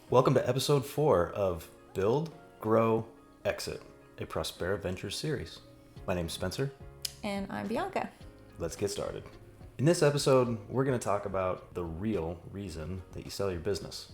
Welcome to episode 4 of Build, Grow, Exit, a Prospera Ventures series. My name's Spencer. And I'm Bianca. Let's get started. In this episode, we're going to talk about the real reason that you sell your business.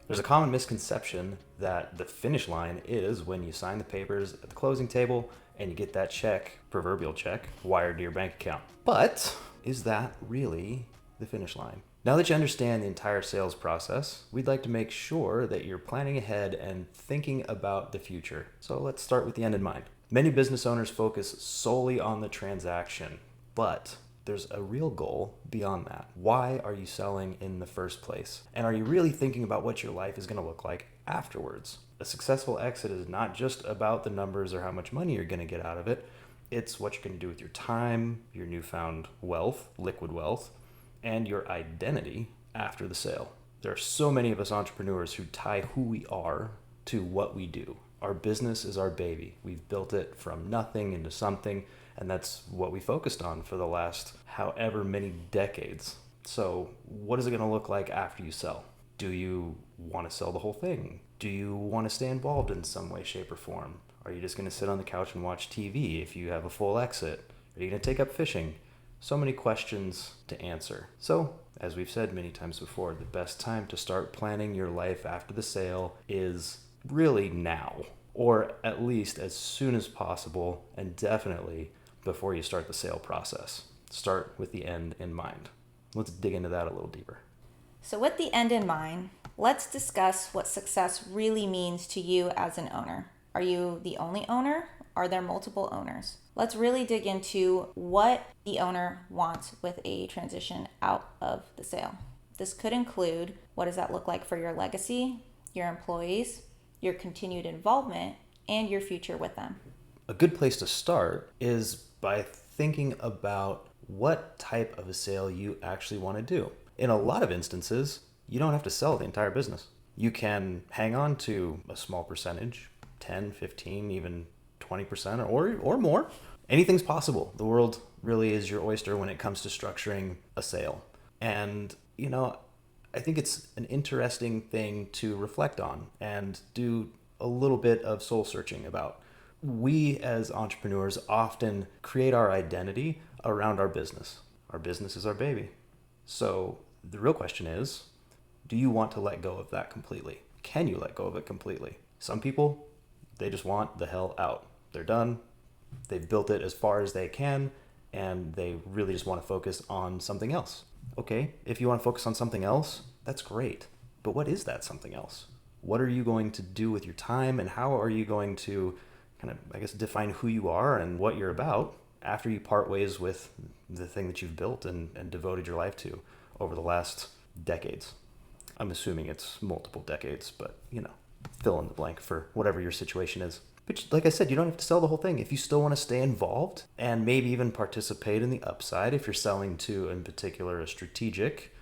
There's a common misconception that the finish line is when you sign the papers at the closing table and you get that check, proverbial check, wired to your bank account. But is that really the finish line? Now that you understand the entire sales process, we'd like to make sure that you're planning ahead and thinking about the future. So let's start with the end in mind. Many business owners focus solely on the transaction, but there's a real goal beyond that. Why are you selling in the first place? And are you really thinking about what your life is going to look like afterwards? A successful exit is not just about the numbers or how much money you're going to get out of it. It's what you're going to do with your time, your newfound wealth, liquid wealth, and your identity after the sale. There are so many of us entrepreneurs who tie who we are to what we do. Our business is our baby. We've built it from nothing into something, and that's what we focused on for the last however many decades. So what is it going to look like after you sell? Do you want to sell the whole thing? Do you want to stay involved in some way, shape, or form? Are you just going to sit on the couch and watch TV if you have a full exit? Are you going to take up fishing? So many questions to answer. So, as we've said many times before, the best time to start planning your life after the sale is really now, or at least as soon as possible, and definitely before you start the sale process. Start with the end in mind. Let's dig into that a little deeper. So, with the end in mind, let's discuss what success really means to you as an owner. Are you the only owner? Are there multiple owners? Let's really dig into what the owner wants with a transition out of the sale. This could include, what does that look like for your legacy, your employees, your continued involvement, and your future with them? A good place to start is by thinking about what type of a sale you actually want to do. In a lot of instances, you don't have to sell the entire business. You can hang on to a small percentage, 10, 15, even 20% or more. Anything's possible. The world really is your oyster when it comes to structuring a sale. And, I think it's an interesting thing to reflect on and do a little bit of soul searching about. We as entrepreneurs often create our identity around our business. Our business is our baby. So the real question is, do you want to let go of that completely? Can you let go of it completely? Some people, they just want the hell out. They're done. They've built it as far as they can, and they really just want to focus on something else. Okay, if you want to focus on something else, that's great. But what is that something else? What are you going to do with your time, and how are you going to define who you are and what you're about after you part ways with the thing that you've built and devoted your life to over the last decades? I'm assuming it's multiple decades, but, fill in the blank for whatever your situation is. But like I said, you don't have to sell the whole thing. If you still want to stay involved and maybe even participate in the upside, if you're selling to, in particular, a strategic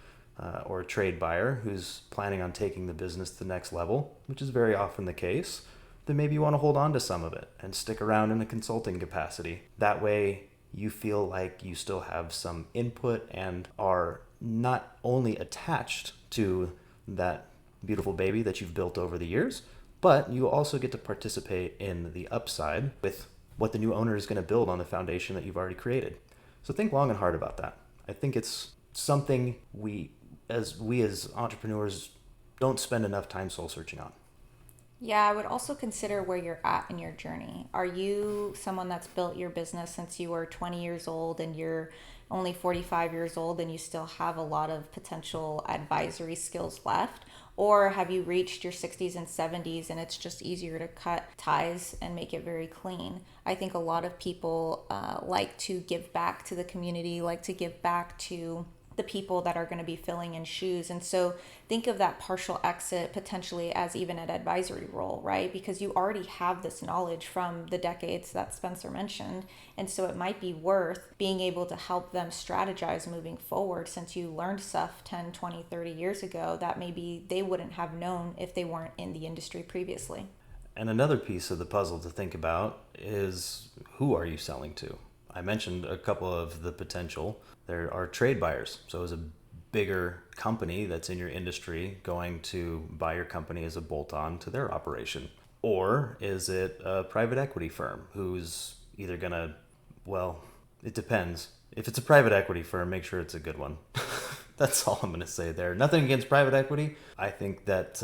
or a trade buyer who's planning on taking the business to the next level, which is very often the case, then maybe you want to hold on to some of it and stick around in a consulting capacity. That way you feel like you still have some input and are not only attached to that beautiful baby that you've built over the years, but you also get to participate in the upside with what the new owner is going to build on the foundation that you've already created. So think long and hard about that. I think it's something we as entrepreneurs don't spend enough time soul searching on. Yeah, I would also consider where you're at in your journey. Are you someone that's built your business since you were 20 years old and you're only 45 years old and you still have a lot of potential advisory skills left? Or have you reached your 60s and 70s and it's just easier to cut ties and make it very clean? I think a lot of people like to give back to the community, like to give back to the people that are going to be filling in shoes. And so think of that partial exit potentially as even an advisory role, right? Because you already have this knowledge from the decades that Spencer mentioned. And so it might be worth being able to help them strategize moving forward, since you learned stuff 10, 20, 30 years ago that maybe they wouldn't have known if they weren't in the industry previously. And another piece of the puzzle to think about is, who are you selling to? I mentioned a couple of the potential. There are trade buyers. So as a bigger company that's in your industry going to buy your company as a bolt-on to their operation? Or is it a private equity firm who's either going to, well, it depends. If it's a private equity firm, make sure it's a good one. That's all I'm going to say there. Nothing against private equity. I think that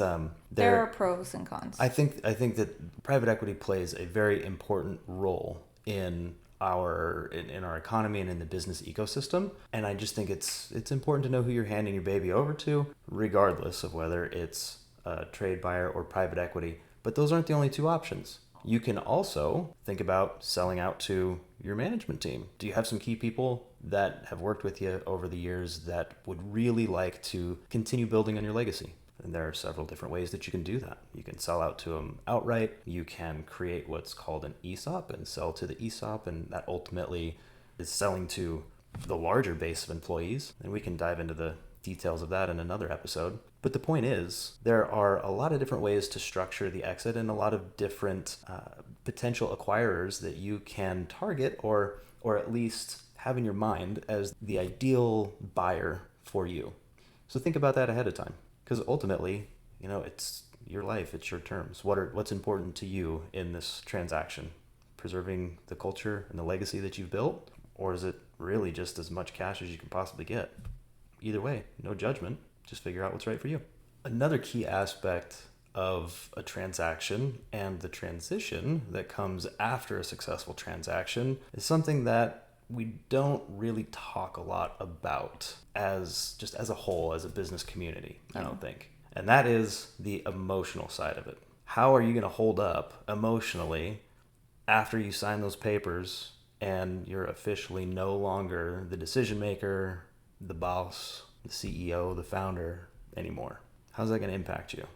there are pros and cons. I think that private equity plays a very important role in our economy and in the business ecosystem. And I just think it's important to know who you're handing your baby over to, regardless of whether it's a trade buyer or private equity. But those aren't the only two options. You can also think about selling out to your management team. Do you have some key people that have worked with you over the years that would really like to continue building on your legacy? And there are several different ways that you can do that. You can sell out to them outright. You can create what's called an ESOP and sell to the ESOP, and that ultimately is selling to the larger base of employees. And we can dive into the details of that in another episode. But the point is, there are a lot of different ways to structure the exit and a lot of different potential acquirers that you can target or at least have in your mind as the ideal buyer for you. So think about that ahead of time, because ultimately, it's your life, it's your terms. What's important to you in this transaction? Preserving the culture and the legacy that you've built, or is it really just as much cash as you can possibly get? Either way, no judgment. Just figure out what's right for you. Another key aspect of a transaction and the transition that comes after a successful transaction is something that we don't really talk a lot about as a whole, as a business community, I don't think. And that is the emotional side of it. How are you going to hold up emotionally after you sign those papers and you're officially no longer the decision maker, the boss, the CEO, the founder anymore? How's that going to impact you?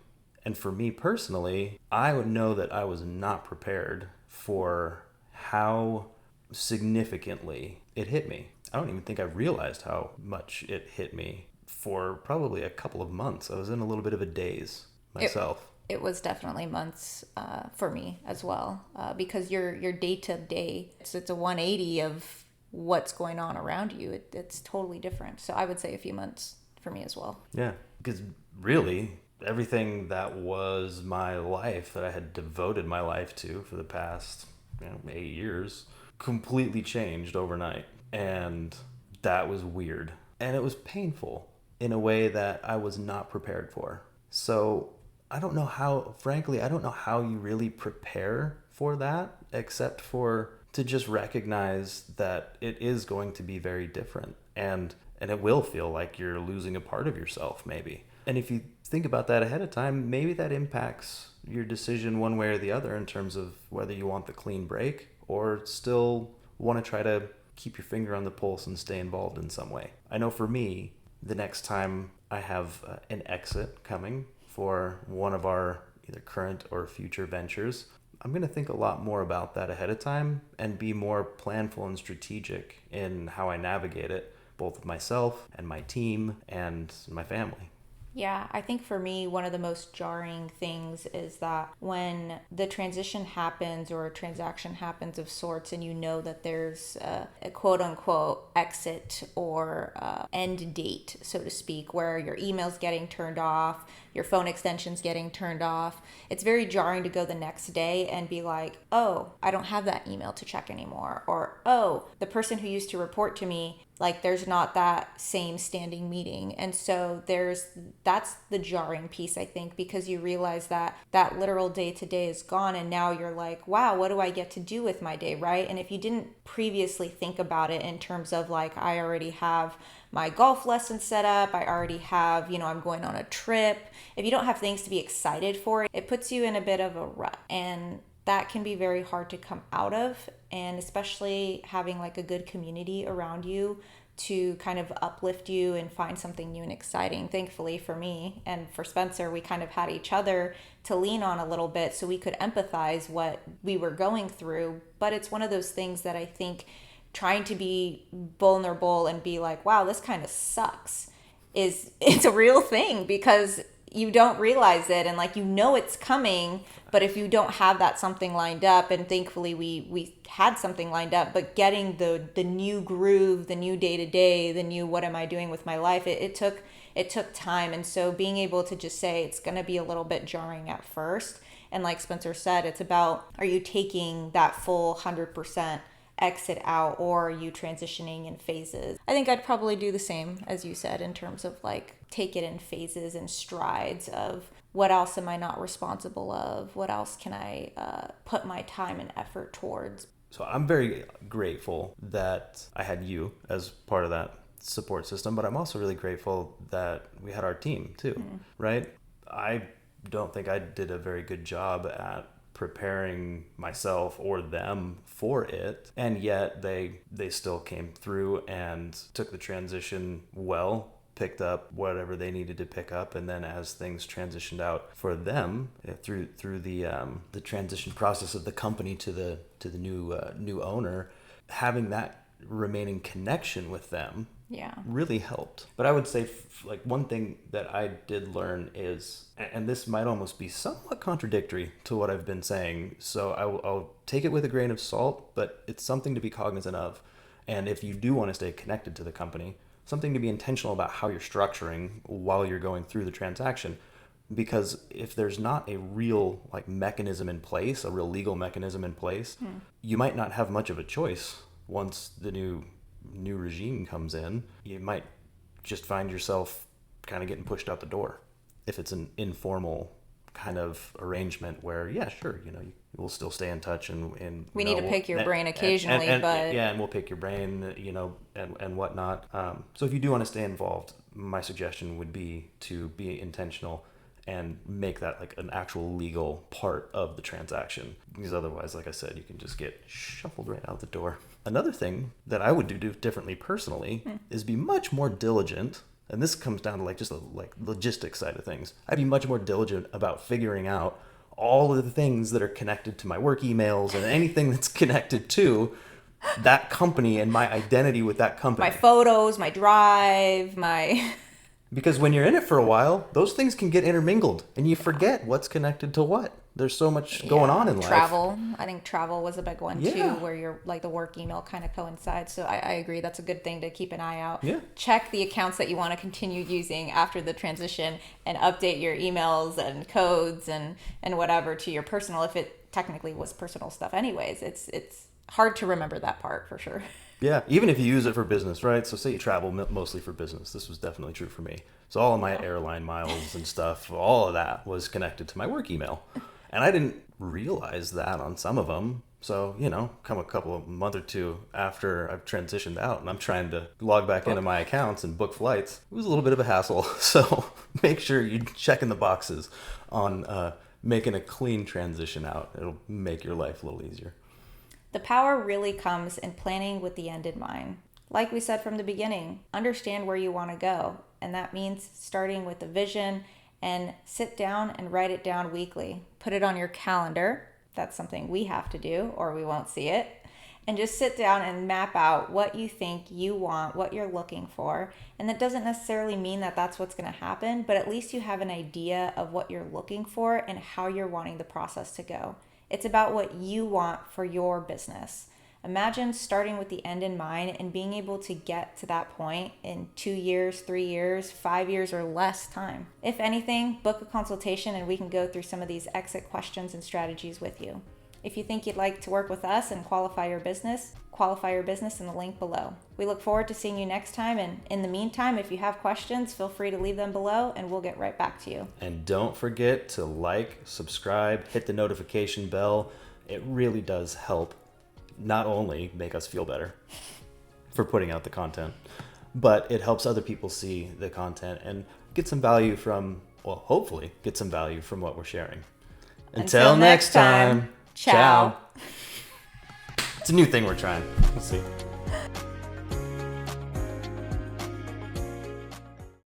And for me personally, I would know that I was not prepared for how significantly it hit me. I don't even think I realized how much it hit me for probably a couple of months. I was in a little bit of a daze myself. It was definitely months for me as well, because your day to day, it's a 180 of what's going on around you. It's totally different. So I would say a few months for me as well. Yeah, because really everything that was my life, that I had devoted my life to for the past 8 years, completely changed overnight. And that was weird. And it was painful in a way that I was not prepared for. So I don't know how you really prepare for that, except for to just recognize that it is going to be very different. And it will feel like you're losing a part of yourself, maybe. And if you think about that ahead of time, maybe that impacts your decision one way or the other in terms of whether you want the clean break or still want to try to keep your finger on the pulse and stay involved in some way. I know for me, the next time I have an exit coming for one of our either current or future ventures, I'm going to think a lot more about that ahead of time and be more planful and strategic in how I navigate it, both with myself and my team and my family. Yeah, I think for me, one of the most jarring things is that when the transition happens or a transaction happens of sorts, and you know that there's a quote unquote exit or end date, so to speak, where your email's getting turned off, your phone extension's getting turned off, it's very jarring to go the next day and be like, oh, I don't have that email to check anymore. Or, oh, the person who used to report to me, like there's not that same standing meeting. And so that's the jarring piece, I think, because you realize that literal day to day is gone. And now you're like, wow, what do I get to do with my day, right? And if you didn't previously think about it in terms of like, I already have my golf lesson set up, I already have, I'm going on a trip. If you don't have things to be excited for, it puts you in a bit of a rut. And that can be very hard to come out of, and especially having like a good community around you to kind of uplift you and find something new and exciting. Thankfully for me and for Spencer, we kind of had each other to lean on a little bit so we could empathize what we were going through. But it's one of those things that I think trying to be vulnerable and be like, wow, this kind of sucks, it's a real thing, because you don't realize it, and like it's coming, but if you don't have that something lined up, and thankfully we had something lined up, but getting the new groove, the new day to day, the new what am I doing with my life, it took time. And so being able to just say it's going to be a little bit jarring at first, and like Spencer said, it's about, are you taking that full 100% exit out, or are you transitioning in phases? I think I'd probably do the same as you said, in terms of like take it in phases and strides of what else am I not responsible of, what else can I put my time and effort towards. So I'm very grateful that I had you as part of that support system, but I'm also really grateful that we had our team too, right? I don't think I did a very good job at preparing myself or them for it, and yet they still came through and took the transition well, picked up whatever they needed to pick up, and then as things transitioned out for them through the transition process of the company to the new owner, having that remaining connection with them really helped. But I would say like one thing that I did learn is, and this might almost be somewhat contradictory to what I've been saying, so I'll take it with a grain of salt, but it's something to be cognizant of. And if you do want to stay connected to the company, something to be intentional about how you're structuring while you're going through the transaction. Because if there's not a real like mechanism in place, a real legal mechanism in place, you might not have much of a choice once the new regime comes in. You might just find yourself kind of getting pushed out the door if it's an informal kind of arrangement where, yeah, sure, we'll still stay in touch and we need to pick your brain occasionally, but and we'll pick your brain, and whatnot. So if you do want to stay involved, my suggestion would be to be intentional and make that like an actual legal part of the transaction, because otherwise, like I said, you can just get shuffled right out the door. Another thing that I would do differently personally is be much more diligent, and this comes down to like just the like logistics side of things. I'd be much more diligent about figuring out all of the things that are connected to my work emails and anything that's connected to that company and my identity with that company. My photos, my drive, my... Because when you're in it for a while, those things can get intermingled and you forget what's connected to what. There's so much going on in life. Travel. I think travel was a big one too, Yeah. where your like the work email kind of coincides. So I agree. That's a good thing to keep an eye out. Yeah. Check the accounts that you want to continue using after the transition and update your emails and codes and whatever to your personal, if it technically was personal stuff anyways. It's hard to remember that part for sure. Yeah, even if you use it for business, right? So say you travel mostly for business. This was definitely true for me. So all of my airline miles and stuff, all of that was connected to my work email. And I didn't realize that on some of them. So, come a month or two after I've transitioned out and I'm trying to log back into my accounts and book flights, it was a little bit of a hassle. So make sure you check in the boxes on making a clean transition out. It'll make your life a little easier. The power really comes in planning with the end in mind. Like we said from the beginning, understand where you want to go. And that means starting with a vision and sit down and write it down weekly. Put it on your calendar. That's something we have to do or we won't see it. And just sit down and map out what you think you want, what you're looking for. And that doesn't necessarily mean that that's what's going to happen, but at least you have an idea of what you're looking for and how you're wanting the process to go. It's about what you want for your business. Imagine starting with the end in mind and being able to get to that point in 2 years, 3 years, 5 years, or less time. If anything, book a consultation and we can go through some of these exit questions and strategies with you. If you think you'd like to work with us and qualify your business in the link below. We look forward to seeing you next time, and in the meantime, if you have questions, feel free to leave them below and we'll get right back to you. And don't forget to like, subscribe, hit the notification bell. It really does help not only make us feel better for putting out the content, but it helps other people see the content and get some value from, well, hopefully get some value from what we're sharing. Until next time, ciao. It's a new thing we're trying. We'll see.